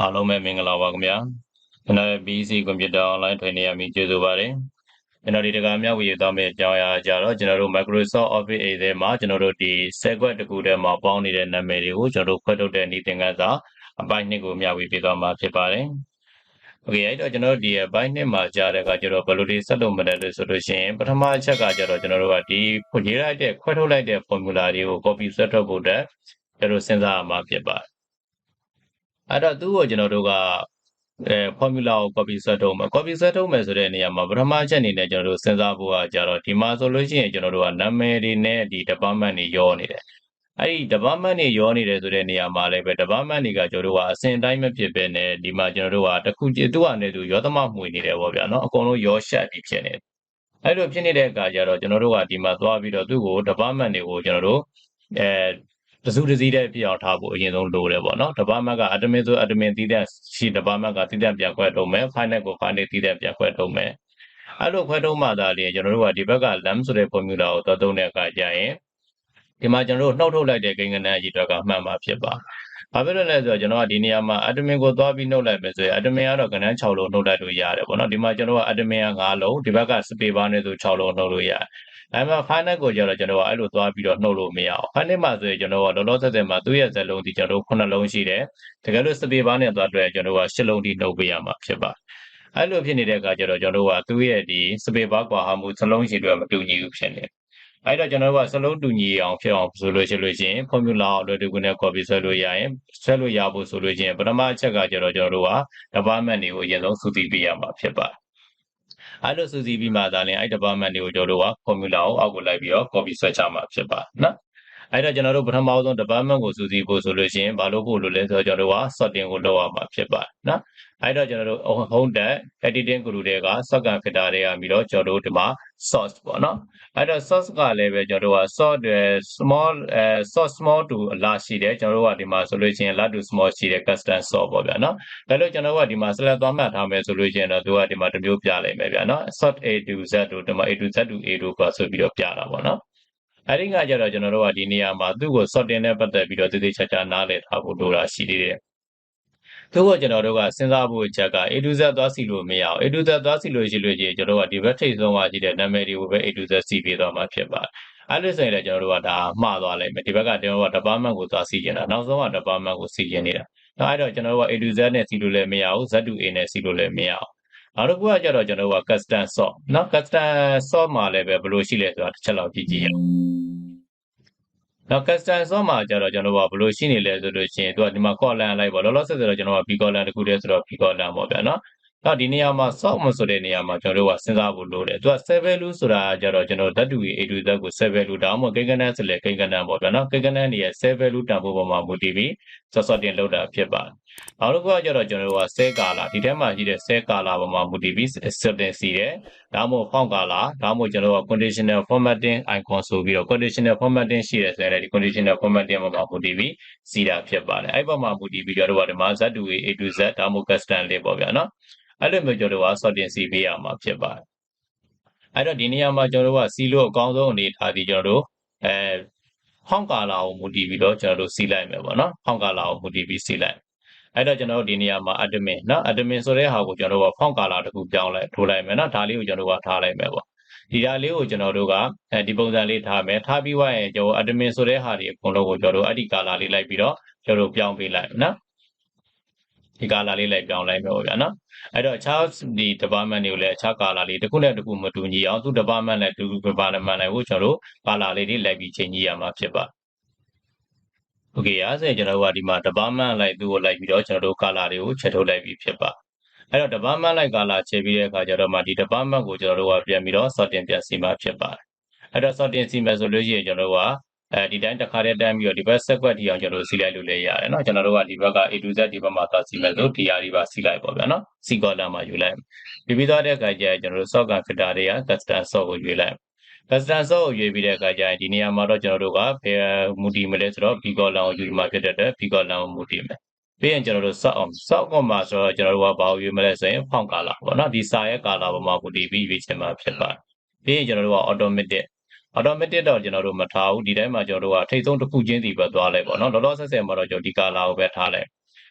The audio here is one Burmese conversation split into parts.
အားလုံးပဲမင်္ဂလာပါခင်ဗျာကျွန်တော်ရဲ့ BC Computer Online Training ရမိကျေးဇူးပါတယ်ကျွန်တော်ဒီတက္ကသိုလ်ဝေသွားမယ့်အကြောင်းအရာကြတော့ကျွန်တော်တို့ Microsoft Office ထဲမှာကျွန်တော်တို့ဒီ set ခွက်တစ်ခုထဲမှာပေါင်းနေတဲ့နာမည်တွေကိုကျွန်တော်တို့ခွဲထုတ်တဲ့ဤသင်ခန်းစာအပိုင်း2ကိုမျှဝေပေးသွားမှာဖြစ်ပါတယ်โอเคအဲ့တော့ကျွန်တော်တို့ဒီအပိုင်း2မှာကြားတဲ့အခါကျတော့ဘယ်လိုတွေဆက်လုပ်မလဲလို့ဆိုလို့ရှိရင်ပထမအချက်ကကျတော့ကျွန်တော်တို့ကဒီရေးလိုက်တဲ့ခွဲထုတ်လိုက်တဲ့ formula တွေကို copy ဆွဲထုတ်ဖို့အတွက်ကျွန်တော်စဉ်းစားရမှာဖြစ်ပါတယ်အဲ့တော့သူ့ကိုကျွန်တော်တို့ကformula ကို copy ဆွဲထုတ်မယ် copy ဆွဲထုတ်မယ်ဆိုတဲ့နေရာမှာပထမချက်အနေနဲ့ကျွန်တော်တို့စဉ်းစားဖို့ကကြတော့ဒီမှာဆိုလို့ရှိရင်ကျွန်တော်တို့ကနာမည်တွေနဲ့ဒီ department တွေရောနေတယ်အဲ့ဒီ department တွေရောနေတယ်ဆိုတဲ့နေရာမှာလည်းပဲ department တွေကကျွန်တော်တို့ကအစဉ်တိုင်းမဖြစ်ပဲနဲ့ဒီမှာကျွန်တော်တို့ကတစ်ခုသူ့အနေနဲ့သူရောသမမှွေနေတယ်ပေါ့ဗျာနော်အကုန်လုံးရောရှက်ပြီးဖြစ်နေတယ်အဲ့လိုဖြစ်နေတဲ့အခါကျတော့ကျွန်တော်တို့ကဒီမှာသွားပြီးတော့သူ့ကို department တွေကိုကျွန်တော်တို့တစုတစည်းတဲ့ဖြစ်အောင်ထားဖို့အရင်ဆုံးလိုတယ်ပေါ့နော် department က admin ဆို admin တည်တဲ့ရှိ department ကတည်တဲ့ပြန်ခွဲထုတ်မယ် finance ကို finance တည်တဲ့ပြန်ခွဲထုတ်မယ်အဲ့လိုခွဲထုတ်မှသာလေကျွန်တော်တို့ကဒီဘက်က lam ဆိုတဲ့ formula ကိုသုံးတဲ့အခါကျရင်ဒီမှာကျွန်တော်တို့နှုတ်ထုတ်လိုက်တဲ့ကိန်းဂဏန်းအကြီးအတွက်ကမှန်မှာဖြစ်ပါဘာဖြစ်လို့လဲဆိုတော့ကျွန်တော်ကဒီနေရာမှာ admin ကိုသွားပြီးနှုတ်လိုက်မယ်ဆိုရင် admin ကတော့ကဏ္ဍ6လုံးနှုတ်လိုက်လို့ရတယ်ပေါ့နော်ဒီမှာကျွန်တော်က admin က9လုံးဒီဘက်က space bar နဲ့ဆို6လုံးနှုတ်လို့ရတယ်အဲ့မှာ finance ကိုကျတော့ကျွန်တော်ကအဲ့လိုသွားပြီးတော့နှုတ်လို့မရအောင် finance မှာဆိုရင်ကျွန်တော်ကလောလောဆယ်မှာသူ့ရဲ့ဇာတ်လုံးဒီကျွန်တော်တို့9လုံးရှိတယ်တကယ်လို့ space bar နဲ့သွားတွေ့ကျွန်တော်က10လုံးထိနှုတ်ပေးရမှာဖြစ်ပါအဲ့လိုဖြစ်နေတဲ့အခါကျတော့ကျွန်တော်တို့ကသူ့ရဲ့ဒီ space bar ကွာဟမှုစလုံးရှိတွေမတူညီဘူးဖြစ်နေအဲ့တော့ကျွန်တော်တို့ကစလုံးတူညီအောင်ဖြစ်အောင်ဆိုလို့ရှိရင် formula ကိုလွယ်တကူနဲ့ copy ဆွဲလို့ရရင်ဆွဲလို့ရဖို့ဆိုလို့ရှိရင်ပထမအချက်ကကျတော့ကျွန်တော်တို့က department တွေကိုအရင်ဆုံးစုစည်းပေးရမှာဖြစ်ပါတယ်အဲ့လိုစုစည်းပြီးမှသာလျှင်အဲ့ department တွေကိုကျွန်တော်တို့က formula ကိုအောက်ကိုလိုက်ပြီးတော့ copy ဆွဲချမှာဖြစ်ပါနော်အဲ့တော့ကျွန်တော်တို့ပထမဆုံး department ကိုစုစည်းဖို့ဆိုလို့ရှိရင်ဘာလို့ဖို့လို့လဲဆိုတော့ကျွန်တော်တို့က sorting ကိုလုပ်ရမှာဖြစ်ပါတယ်နော်အဲ့တော့ကျွန်တော်တို့ home tab editing group တွေက shortcut filter တွေကပြီးတော့ကျွန်တော်တို့ဒီမှာ source ပေါ့နော်အဲ့တော့ source ကလည်းပဲကျွန်တော်တို့က small to large ရှိတယ်ကျွန်တော်တို့ကဒီမှာဆိုလို့ရှိရင် large to small ရှိတယ် custom source ပေါ့ဗျာနော်ဒါလို့ကျွန်တော်တို့ကဒီမှာ select သွားမှတ်ထားမယ်ဆိုလို့ရှိရင်တော့သူကဒီမှာတစ်မျိုးပြလိုက်မယ်ဗျာနော် sort A to Z တို့ဒီမှာ A to Z to A တို့ပါဆိုပြီးတော့ပြတာပေါ့နော်အဲ့ဒီကကြတော့ကျွန်တော်တို့ကဒီနေရာမှာသူ့ကို sorting နဲ့ပတ်သက်ပြီးတော့တည်တည်ချာချာနားလည်ထားဖို့လိုတာရှိသေးတယ်သူ့ကိုကျွန်တော်တို့ကစဉ်းစားဖို့ချက်က A to Z သွားစီလို့မရအောင် A to Z သွားစီလို့ရှိလို့ကျွန်တော်တို့ကဒီဘက်ထိပ်ဆုံးကကြည့်တဲ့နာမည်တွေကိုပဲ A to Z စီပေးသွားမှာဖြစ်ပါတယ်အဲ့လိုဆိုရင်လည်းကျွန်တော်တို့ကဒါမှားသွားလိမ့်မယ်ဒီဘက်ကကျွန်တော်တို့က department ကိုသွားစီကျင်တာနောက်ဆုံးက department ကိုစီကျင်နေတာအဲ့တော့ကျွန်တော်တို့က A to Z နဲ့စီလို့လည်းမရဘူး Z to A နဲ့စီလို့လည်းမရအောင်နောက်တစ်ခုကကျတော့ကျွန်တော်တို့က custom sort နော် custom sort မှာလည်းပဲဘယ်လိုရှိလဲဆိုတာတစ်ချက်လောက်ကြည့်ကြည့်ရအောင်နောက် custom sort မှာကျတော့ကျွန်တော်တို့ကဘယ်လိုရှိနေလဲဆိုလို့ရှိရင်သူကဒီမှာ column လိုက်ပေါ့လောလောဆယ်ဆိုတော့ကျွန်တော်က B column တစ်ခုတည်းဆိုတော့ B column ပေါ့ဗျာနော်နောက်ဒီနေရာမှာ sort မဆိုတဲ့နေရာမှာကျွန်တော်တို့ကစဉ်းစားဖို့လိုတယ်သူက set value ဆိုတာကျတော့ကျွန်တော် that to A to Z ကို set value ဒါမှမဟုတ်ကိန်းဂဏန်းဆိုလဲကိန်းဂဏန်းပေါ့ဗျာနော်ကိန်းဂဏန်းတွေရဲ့ set value တန်ဖိုးပေါ်မှာမူတည်ပြီး sorting လုပ်တာဖြစ်ပါတယ်နောက်တစ်ခုကကျတော့ကျွန်တော်တို့က set color ဒီထဲမှာရှိတဲ့ set color ပေါ်မှာမူတည်ပြီး sorting စီတယ်ဒါမှမဟုတ် font color ဒါမှမဟုတ်ကျွန်တော်တို့က conditional formatting icon ဆိုပြီးတော့ conditional formatting ရှိတယ်ဆိုရင်လည်းဒီ conditional formatting ပေါ်မှာမူတည်ပြီးစီတာဖြစ်ပါတယ်အဲ့ပေါ်မှာမူတည်ပြီးကျွန်တော်တို့ကဒီမှာ Z to A to Z ဒါမှမဟုတ် custom လေးပေါ့ဗျာနော်အဲ့လိုမျိုးကျွန်တော်တို့က sorting စီပေးရမှာဖြစ်ပါတယ်အဲ့တော့ဒီနေရာမှာကျွန်တော်တို့ကစီလို့အကောင်းဆုံးအနေထားဒီကျွန်တော်တို့font color ကိုမူတည်ပြီးတော့ကျွန်တော်တို့စီလိုက်မယ်ပေါ့နော် font color ကိုမူတည်ပြီးစီလိုက်အဲ့တော့ကျွန်တော်တို့ဒီနေရာမှာ admin နော် admin ဆိုတဲ့ဟာကိုကျွန်တော်တို့က font color တခုပြောင်းလိုက်ထိုးလိုက်မယ်နော်ဒါလေးကိုကျွန်တော်တို့ကထားလိုက်မယ်ပေါ့ဒီဟာလေးကိုကျွန်တော်တို့ကဒီပုံစံလေးထားမယ်ထားပြီးွားရင်ကျွန်တော် admin ဆိုတဲ့ဟာတွေအကုန်လုံးကိုကျွန်တော်တို့အဲ့ဒီ color လေးလိုက်ပြီးတော့ကျွန်တော်တို့ပြောင်းပေးလိုက်နော်ဒီ color လေးလိုက်ပြောင်းလိုက်မယ်ပေါ့ဗျာနော်အဲ့တော့အခြားဒီ department တွေကိုလည်းအခြား color လေးတစ်ခုနဲ့တစ်ခုမတူညီအောင်သူ department နဲ့သူ department ကိုကျွန်တော်တို့ color လေးတွေလိုက်ပြီးချိန်ကြည့်ရမှာဖြစ်ပါโอเคအဲ့ဒါဆိုရင်ကျွန်တော်တို့ကဒီမှာ department လိုက်သူ့ကိုလိုက်ပြီးတော့ကျွန်တော်တို့ color တွေကိုချက်ထုတ်လိုက်ပြီးဖြစ်ပါအဲ့တော့ department လိုက် color ချက်ပြီးတဲ့အခါကျတော့မှဒီ department ကိုကျွန်တော်တို့ကပြန်ပြီးတော့ sorting ပြန်စီမှာဖြစ်ပါတယ်အဲ့တော့ sorting စီမယ်ဆိုလို့ရှိရင်ကျွန်တော်တို့ကဒီတိုင်းတစ်ခါတည်းတန်းပြီးတော့ဒီဘက် set ကွက်တီအောင်ကျွန်တော်တို့စီလိုက်လို့လည်းရတယ်เนาะကျွန်တော်တို့ကဒီဘက်က A to Z ဒီဘက်မှာသွားစီမယ်ဆိုဒီဟာဒီပါစီလိုက်ပေါ့ဗျာเนาะစီ column မှာယူလိုက်ပြီးသွားတဲ့အခါကျရင်ကျွန်တော်တို့ shortcut filter တွေက custom sort ကိုယူလိုက်custom sort ကိုရွေးပြီးတဲ့အခါကျရင်ဒီနေရာမှာတော့ကျွန်တော်တို့ကဘယ်မူတည်မလဲဆိုတော့ B column ကိုယူမှာဖြစ်တဲ့အတွက် B column ကိုမူတည်မယ်ပြီးရင်ကျွန်တော်တို့ sort ကမှာဆိုတော့ကျွန်တော်တို့ကဘာကိုရွေးမလဲဆိုရင် font color ပေါ့နော်ဒီစာရဲ့ color ပေါ်မှာမူတည်ပြီးရွေးချယ်မှာဖြစ်ပါတယ်ပြီးရင်ကျွန်တော်တို့က automatic တော့ကျွန်တော်တို့မထားဘူးဒီတိုင်းမှာကျွန်တော်တို့ကထိတ်ဆုံးတစ်ခုချင်းစီပဲသွားလိုက်ပေါ့နော်လောလောဆယ်မှာတော့ကျွန်တော်ဒီ color ကိုပဲထားလိုက်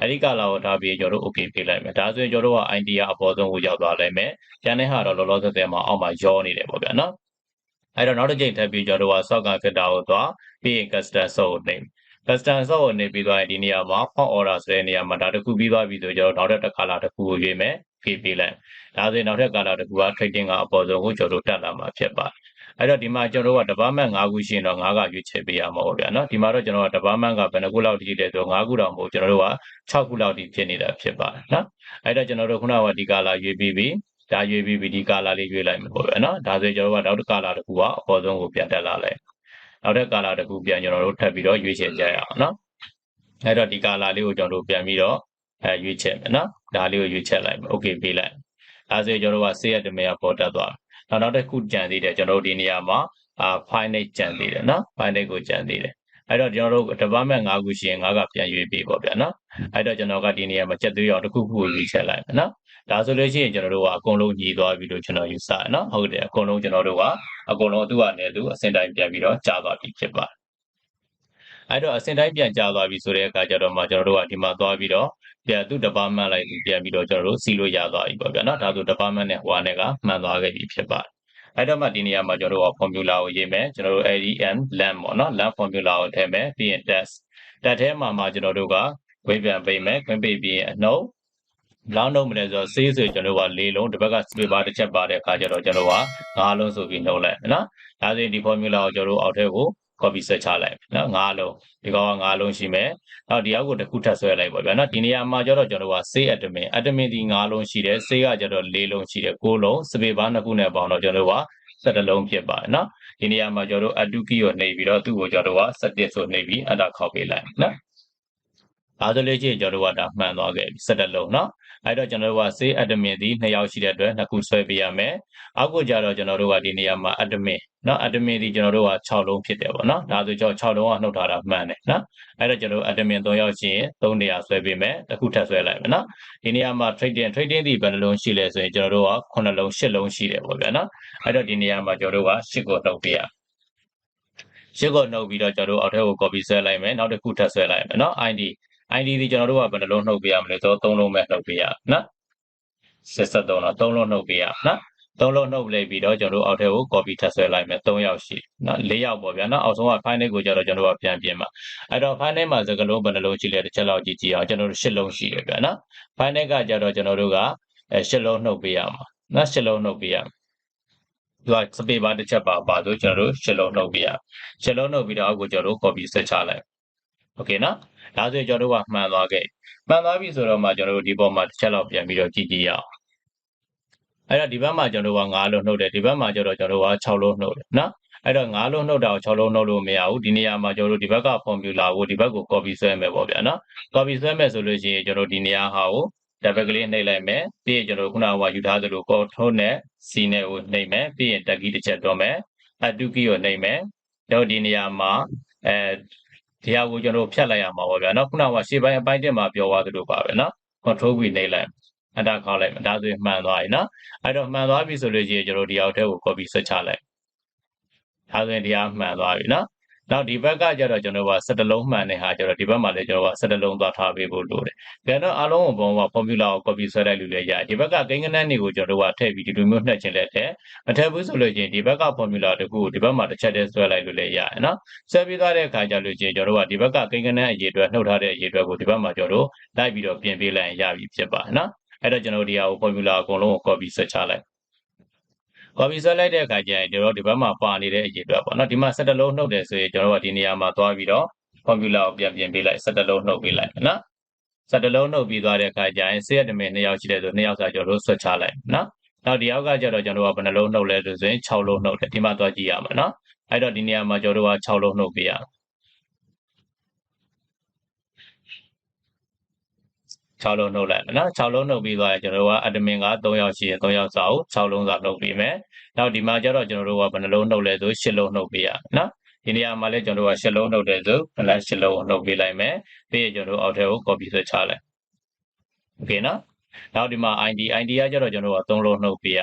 အဲ့ဒီကာလာကိုထားပြီးကျွန်တော်တို့ okay ပေးလိုက်မယ်ဒါဆိုရင်ကျွန်တော်တို့က idea အပေါ်ဆုံးကိုရောက်သွားလိုက်မယ်ကျန်တဲ့ဟာတော့လောလောဆယ်မှာအောက်မှာရောနေတယ်ပေါ့ဗျာနော်အဲ့တော့နောက်တစ်ချိန်ထပ်ပြီးကျွန်တော်တို့က sock filter ကိုသွားပြီးရင် custom sort ကိုနှိပ် custom sort ကိုနှိပ်ပြီးသွားရင်ဒီနေရာမှာ font order ဆိုတဲ့နေရာမှာဒါတစ်ခုပြီးသွားပြီဆိုကျွန်တော်နောက်ထပ်တစ် color တစ်ခုကိုရွေးမယ်ပေးလိုက်ဒါဆိုရင်နောက်ထပ် color တစ်ခုက trading ကအပေါ်ဆုံးကိုကျွန်တော်တို့တက်လာမှာဖြစ်ပါတယ်အဲ့တော့ဒီမှာကျွန်တော်တို့က department 5ခုရှိရင်တော့5ကရွေးချယ်ပေးရမှာပေါ့ဗျာနော်ဒီမှာတော့ကျွန်တော်က department ကဘယ်နှခုလောက်တည်တယ်ဆို5ခုတောင်မဟုတ်ကျွန်တော်တို့က6ခုလောက်တည်ဖြစ်နေတာဖြစ်ပါတယ်နော်အဲ့တော့ကျွန်တော်တို့ခုနကဒီ color ရွေးပြီးပြီဒါရွေးပြီးပြီဒီ color လေးရွေးလိုက်မှာပေါ့ဗျာနော်ဒါဆိုရင်ကျွန်တော်တို့ကနောက်တစ် color တစ်ခုကအပေါ်ဆုံးကိုပြန်တက်လာလိုက်နောက်တစ် color တစ်ခုပြန်ကျွန်တော်တို့ထပ်ပြီးတော့ရွေးချယ်ကြရအောင်နော်အဲ့တော့ဒီ color လေးကိုကျွန်တော်တို့ပြန်ပြီးတော့ရွေးချယ်မယ်နော်ဒါလေးကိုရွေးချယ်လိုက်မယ် okay ပေးလိုက်ဒါဆိုရင်ကျွန်တော်တို့က save admin ကပေါ်တက်သွားပြီနောက်တစ်ခုကြံသေးတယ်ကျွန်တော်တို့ဒီနေရာမှာfile name ကြံသေးတယ်နော် file name ကိုကြံသေးတယ်အဲ့တော့ကျွန်တော်တို့ department 5ခုရှိရင်5ကပြန်ရွေးပေးပေါ့ဗျာနော်အဲ့တော့ကျွန်တော်ကဒီနေရာမှာချက်သွေးအောင်တစ်ခုခုကိုရွေးချယ်လိုက်မယ်နော်ဒါဆိုလို့ရှိရင်ကျွန်တော်တို့ကအကုန်လုံးညီသွားပြီလို့ကျွန်တော်ယူဆရနော်ဟုတ်တယ်အကုန်လုံးကျွန်တော်တို့ကအကုန်လုံးသူ့အနေနဲ့သူအစင်တိုင်းပြန်ပြီးတော့ကြာသွားပြီဖြစ်ပါတယ်အဲ့တော့အစင်တိုင်းပြန်ကြာသွားပြီဆိုတဲ့အခါကျတော့မှကျွန်တော်တို့ကဒီမှာသွားပြီးတော့ပြန်သူ department လိုက်ပြန်ပြီးတော့ကျွန်တော်တို့စီလို့ရသွားပြီပေါ့ဗျာနော်ဒါဆို department နဲ့ဟိုနဲ့ကမှန်သွားခဲ့ပြီဖြစ်ပါတယ်အဲ့တော့မှဒီနေရာမှာကျွန်တော်တို့က formula ကိုရေးမယ်ကျွန်တော်တို့ LEM lamp ပေါ့နော် lamp formula ကိုထည့်မယ်ပြီးရင် test ထဲမှာကျွန်တော်တို့ကခွင့်ပြန်ပေးမယ်ခွင့်ပေးပြီးရင်အနှုတ်လောက်နှုတ်မလဲဆိုတော့ save ဆိုကျွန်တော်က4လုံးတစ်ဘက်က space bar တစ်ချက်ပါတဲ့အခါကျတော့ကျွန်တော်က5လုံးဆိုပြီးနှုတ်လိုက်နော်ဒါဆိုရင်ဒီ formula ကိုကျွန်တော်တို့အောက်ထဲကို copy ဆက်ချလိုက်နော်5လုံးဒီကောင်က5လုံးရှိမယ်နောက်ဒီအောက်ကိုတစ်ခုထပ်ဆွဲလိုက်ပေါ့ဗျာနော်ဒီနေရာမှာကျတော့ကျွန်တော်က save admin ဒီ5လုံးရှိတယ် save ကကျတော့4လုံးရှိတယ်9လုံး space bar 2ခုနဲ့ပေါင်းတော့ကျွန်တော်က17လုံးဖြစ်ပါတယ်နော်ဒီနေရာမှာကျွန်တော်တို့ add to key ကိုနှိပ်ပြီးတော့သူ့ကိုကျွန်တော်က17ဆိုနှိပ်ပြီး enter ခေါက်ပေးလိုက်နော်ဒါဆိုလို့ရှိရင်ကျွန်တော်တို့ကဒါမှန်သွားခဲ့ပြီ17လုံးเนาะအဲ့တော့ကျွန်တော်တို့က save admin ဒီ2ယောက်ရှိတဲ့အတွက်2ခုဆွဲပေးရမယ်အောက်ကိုကြတော့ကျွန်တော်တို့ကဒီနေရာမှာ admin เนาะ admin ဒီကျွန်တော်တို့က6လုံးဖြစ်တယ်ပေါ့เนาะဒါဆိုကျွန်တော်6လုံးကနှုတ်ထားတာမှန်တယ်เนาะအဲ့တော့ကျွန်တော်တို့ admin 3ယောက်ရှိရင်3နေရာဆွဲပေးမယ်တစ်ခုထပ်ဆွဲလိုက်မယ်เนาะဒီနေရာမှာ trading ဒီဘယ်နှလုံးရှိလဲဆိုရင်ကျွန်တော်တို့က9လုံး10လုံးရှိတယ်ပေါ့ဗျာเนาะအဲ့တော့ဒီနေရာမှာကျွန်တော်တို့က10ကိုနှုတ်ပေးရ10ကိုနှုတ်ပြီးတော့ကျွန်တော်တို့အောက်ထဲကို copy ဆွဲလိုက်မယ်နောက်တစ်ခုထပ်ဆွဲလိုက်မယ်เนาะ ID ဒီကျွန်တော်တို့ကဘယ်နှလုံးနှုတ်ပေးရမလဲဆိုတော့3လုံးပဲနှုတ်ပေးရနော်73တော့3လုံးနှုတ်ပေးရနော်3လုံးနှုတ်လိုက်ပြီးတော့ကျွန်တော်တို့အောက်ထဲကို copy ထပ်ဆွဲလိုက်မယ်3ယောက်ရှိနော်4ယောက်ပေါ့ဗျာနော်အောက်ဆုံးက file ကိုကျတော့ကျွန်တော်တို့ကပြန်ပြင်ပါအဲ့တော့ file မှာစကားလုံးဘယ်နှလုံးရှိလဲတစ်ချက်လောက်ကြည့်အောင်ကျွန်တော်တို့10လုံးရှိတယ်ဗျာနော် file ကကျတော့ကျွန်တော်တို့က10လုံးနှုတ်ပေးရမှာနော်10လုံးနှုတ်ပေးရသူက space bar တစ်ချက်ပါဆိုကျွန်တော်တို့10လုံးနှုတ်ပေးရ10လုံးနှုတ်ပြီးတော့အောက်ကိုကျွန်တော်တို့ copy ဆက်ချလိုက်โอเคနော်ဒါဆိုရင်ကျွန်တော်တို့ကမှန်သွားခဲ့မှန်သွားပြီဆိုတော့မှကျွန်တော်တို့ဒီပေါ်မှာတစ်ချက်လောက်ပြန်ပြီးတော့ကြည့်ကြည့်ရအောင်အဲ့တော့ဒီဘက်မှာကျွန်တော်တို့က9လုံးနှုတ်တယ်ဒီဘက်မှာကျတော့ကျွန်တော်တို့က6လုံးနှုတ်တယ်နော်အဲ့တော့9လုံးနှုတ်တာကို6လုံးနှုတ်လို့မရဘူးဒီနေရာမှာကျွန်တော်တို့ဒီဘက်က formula ကိုဒီဘက်ကို copy ဆွဲမယ်ပေါ့ဗျာနော် copy ဆွဲမယ်ဆိုလို့ရှိရင်ကျွန်တော်ဒီနေရာဟာကို double ကလေးနှိပ်လိုက်မယ်ပြီးရင်ကျွန်တော်တို့ခုနကယူထားသလို control နဲ့ C နဲ့ကိုနှိပ်မယ်ပြီးရင် tab key တစ်ချက်တော့မယ် add to key ကိုနှိပ်မယ်တော့ဒီနေရာမှာဒီဟာကိုကျွန်တော်ဖြတ်လိုက်ရမှာပေါ့ဗျာနော်ခုနကရှေ့ပိုင်းအပိုင်းတက်မှာပြောသွားသလိုပါပဲနော် control ပြီးနှိပ်လိုက်အတားခေါက်လိုက်ဒါဆိုရင်မှန်သွားပြီနော်အဲ့တော့မှန်သွားပြီဆိုလို့ရှိရင်ကျွန်တော်ဒီအောက်ထဲကို copy ဆွဲချလိုက်ဒါဆိုရင်ဒီဟာမှန်သွားပြီနော်နောက်ဒီဘက်ကကျတော့ကျွန်တော်က17လုံးမှန်တဲ့ဟာကျတော့ဒီဘက်မှာလည်းကျွန်တော်က17လုံးသွားထားပေးဖို့လိုတယ်။ဒါတော့အားလုံးအပေါ်မှာ formula ကို copy ဆွဲလိုက်လို့လည်းရတယ်။ဒီဘက်ကကိန်းဂဏန်းတွေကိုကျွန်တော်ကထည့်ပြီးဒီလိုမျိုးနှက်ချင်လက်တယ်။မထည့်ဘူးဆိုလို့ချင်းဒီဘက်က formula တခုကိုဒီဘက်မှာတစ်ချက်တည်းဆွဲလိုက်လို့လည်းရတယ်နော်။ဆွဲပြီးသွားတဲ့အခါကျလို့ချင်းကျွန်တော်ကဒီဘက်ကကိန်းဂဏန်းအရေးအတွက်နှုတ်ထားတဲ့အရေးအတွက်ကိုဒီဘက်မှာကျွန်တော်လိုက်ပြီးတော့ပြင်ပေးလိုက်ရင်ရပြီဖြစ်ပါနော်။အဲ့တော့ကျွန်တော်ဒီဟာကို formula အကုန်လုံးကို copy ဆွဲချလိုက်copy ဆွဲလိုက်တဲ့အခါကျရင်ကျွန်တော်ဒီဘက်မှာပါနေတဲ့အရေးအတွက်ပေါ့နော်ဒီမှာ17လုံးနှုတ်တယ်ဆိုရင်ကျွန်တော်ကဒီနေရာမှာသွားပြီးတော့ formula ကိုပြန်ပြင်ပေးလိုက်17လုံးနှုတ်ပေးလိုက်နော်17လုံးနှုတ်ပြီးသွားတဲ့အခါကျရင် save admin 2ယောက်ရှိတယ်ဆို2ယောက်စာကျွန်တော်တို့ဆွဲချလိုက်နော်နောက်ဒီအောက်ကကျတော့ကျွန်တော်ကဘယ်နှလုံးနှုတ်လဲဆိုရင်6လုံးနှုတ်တယ်ဒီမှာသွားကြည့်ရမှာနော်အဲ့တော့ဒီနေရာမှာကျွန်တော်တို့က6လုံးနှုတ်ပေးရ6လုံးနှုတ်လိုက်နော်6လုံးနှုတ်ပြီးသွားရင်ကျွန်တော်တို့က admin က3ယောက်ရှိရင်3ယောက်စာကို6လုံးစာနှုတ်ပေးမယ်နောက်ဒီမှာကျတော့ကျွန်တော်တို့ကဘယ်နှလုံးနှုတ်လဲဆို8လုံးနှုတ်ပေးရနော်ဒီနေရာမှာလည်းကျွန်တော်တို့က8လုံးနှုတ်တယ်ဆို8လုံးနှုတ်ပေးလိုက်မယ်ပြီးရင်ကျွန်တော်တို့အောက်ထဲကို copy ဆွဲချလိုက်โอเคနော်နောက်ဒီမှာ ID ကကျတော့ကျွန်တော်တို့က3လုံးနှုတ်ပေးရ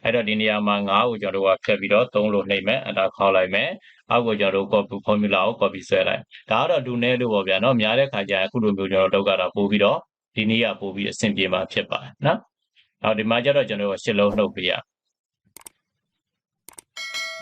အဲ့တော့ဒီနေရာမှာ9ကိုကျွန်တော်တို့ကဖြတ်ပြီးတော့3လို့နှိပ်မယ် enter ခေါက်လိုက်မယ်အောက်ကိုကျွန်တော်တို့ copy formula ကို copy ဆွဲလိုက်ဒါကတော့ဒူနဲလို့ပေါ့ဗျာနော်များတဲ့ခါကျရင်အခုလိုမျိုးကျွန်တော်တို့ကတော့ပို့ပြီးတော့ဒီနေ့ကပို့ပြီးအဆင်ပြေမှာဖြစ်ပါတယ်နော်နောက်ဒီမှာကျတော့ကျွန်တော်တို့ရှစ်လုံးနှုတ်ပေးရ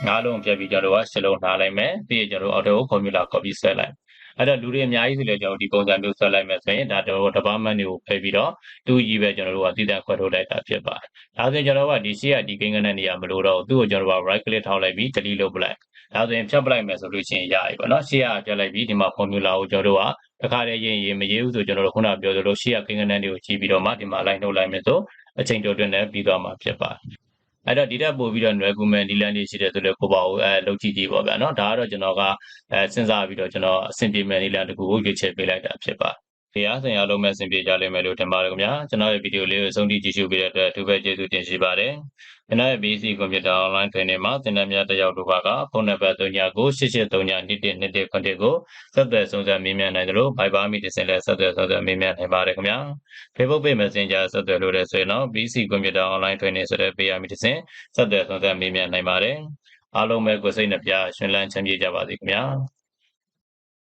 9လုံးဖြတ်ပြီးကျွန်တော်တို့ကရှစ်လုံးနှားလိုက်မယ်ပြီးရင်ကျွန်တော်တို့အော်တိုကို formula copy ဆွဲလိုက်အဲ့တော့လူတွေအများကြီးဆိုလည်းကျွန်တော်ဒီပုံစံမျိုးဆွဲလိုက်မယ်ဆိုရင်ဒါကျွန်တော်တို့ department တွေကိုဖယ်ပြီးတော့တူကြီးပဲကျွန်တော်တို့ကတည်တံ့ခွဲထုတ်လိုက်တာဖြစ်ပါတယ်ဒါဆိုရင်ကျွန်တော်တို့ကဒီရှေ့ကဒီကိန်းဂဏန်းနေရာမလို့တော့သူ့ကိုကျွန်တော်တို့က right click ထောက်လိုက်ပြီး delete လုပ်ပလိုက်ဒါဆိုရင်ဖြတ်ပလိုက်မယ်ဆိုလို့ရှိရင်ရပြီပေါ့နော်ရှေ့ကပြလိုက်ပြီးဒီမှာ formula ကိုကျွန်တော်တို့ကတစ်ခါတည်းရေးမရေးဘူးဆိုကျွန်တော်တို့ခုနပြောသလိုရှေ့ကကိန်းဂဏန်းတွေကိုကြည့်ပြီးတော့မှဒီမှာ line နှုတ်လိုက်မယ်ဆိုအချိန်တိုတွင်လည်းပြီးသွားမှာဖြစ်ပါတယ်အဲ့တော့ဒီတက်ပို့ပြီးတော့ຫນွယ်ကူမဲ့ဒီလန်လေးရှိတယ်ဆိုလည်းကိုပါကိုလုပ်ကြည့်ကြည့်ပေါ့ဗျာနော်ဒါကတော့ကျွန်တော်ကစဉ်းစားပြီးတော့ကျွန်တော်အဆင်ပြေမဲ့ဒီလန်တစ်ခုကိုရွေးချယ်ပေးလိုက်တာဖြစ်ပါတယ်တရားဆိုင်အားလုံးမဲ့အဆင်ပြေကြလိမ့်မယ်လို့ထင်ပါတယ်ခင်ဗျာကျွန်တော်ရဲ့ဗီဒီယိုလေးကိုအဆုံးထိကြည့်ရှုပေးတဲ့အတွက်အထူးပဲကျေးဇူးတင်ရှိပါတယ်ကျွန်တော်ရဲ့ BC ကွန်ပျူတာ online training မှာသင်တန်းများတက်ရောက်လိုပါကဖုန်းနံပါတ်3998832129ကိုဆက်သွယ်ဆုံးဖြတ်မေးမြန်းနိုင်တယ်လို့ Viber မိတစ်ဆင့်လဲဆက်သွယ်မေးမြန်းနိုင်ပါတယ်ခင်ဗျာ Facebook Page Messenger ဆက်သွယ်လို့လည်းဆိုရင်တော့ BC ကွန်ပျူတာ online training ဆိုတဲ့ page မိတစ်ဆင့်ဆက်သွယ်ဆုံးဖြတ်မေးမြန်းနိုင်ပါတယ်အားလုံးပဲကိုယ်စိတ်နှပြရှင်လန်းချမ်းမြေ့ကြပါစေခင်ဗျာ